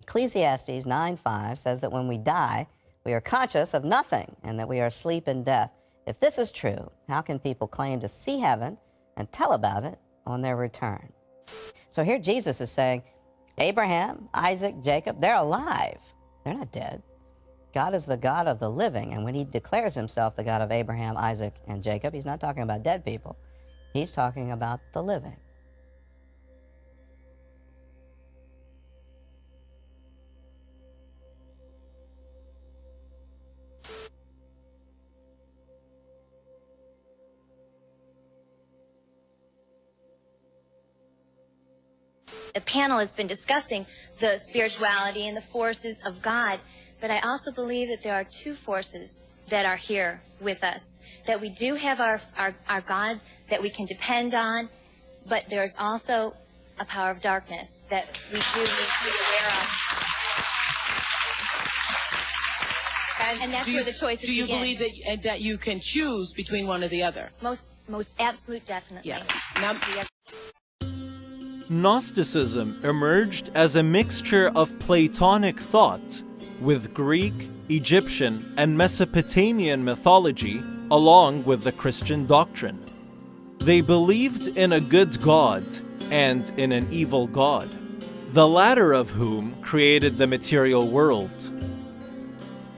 Ecclesiastes 9:5 says that when we die, we are conscious of nothing and that we are asleep in death. If this is true, how can people claim to see heaven and tell about it on their return? So here Jesus is saying, Abraham, Isaac, Jacob, they're alive. They're not dead. God is the God of the living, and when he declares himself the God of Abraham, Isaac, and Jacob, he's not talking about dead people. He's talking about the living. The panel has been discussing the spirituality and the forces of God, but I also believe that there are two forces that are here with us, that we do have our God that we can depend on, but there's also a power of darkness that we do need to be aware of. And that's where the choices begin. Do you believe that you can choose between one or the other? Most absolute, definitely. Yeah. Gnosticism emerged as a mixture of Platonic thought with Greek, Egyptian, and Mesopotamian mythology, along with the Christian doctrine. They believed in a good God and in an evil God, the latter of whom created the material world.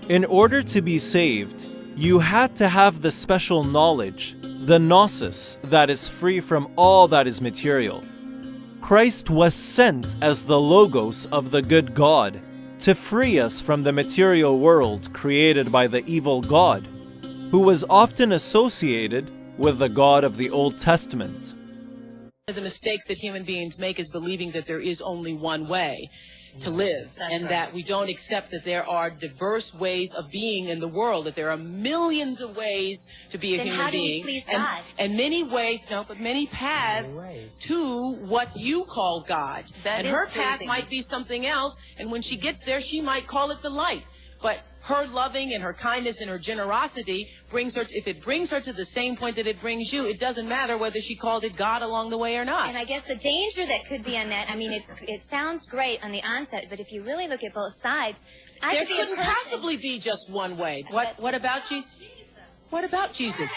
In order to be saved, you had to have the special knowledge, the gnosis, that is free from all that is material. Christ was sent as the Logos of the good God to free us from the material world created by the evil God, who was often associated with the God of the Old Testament. The mistakes that human beings make is believing that there is only one way to live, that we don't accept that there are diverse ways of being in the world, that there are millions of ways to be a human being, please God? and many ways, but many paths to what you call God. That and is her path pleasing. might be something else, and when she gets there, she might call it the light. But her loving and her kindness and her generosity brings her, if it brings her to the same point that it brings you, it doesn't matter whether she called it God along the way or not. And I guess the danger that could be on that, I mean, it sounds great on the onset, but if you really look at both sides, There couldn't possibly be just one way. What about Jesus? What about Jesus?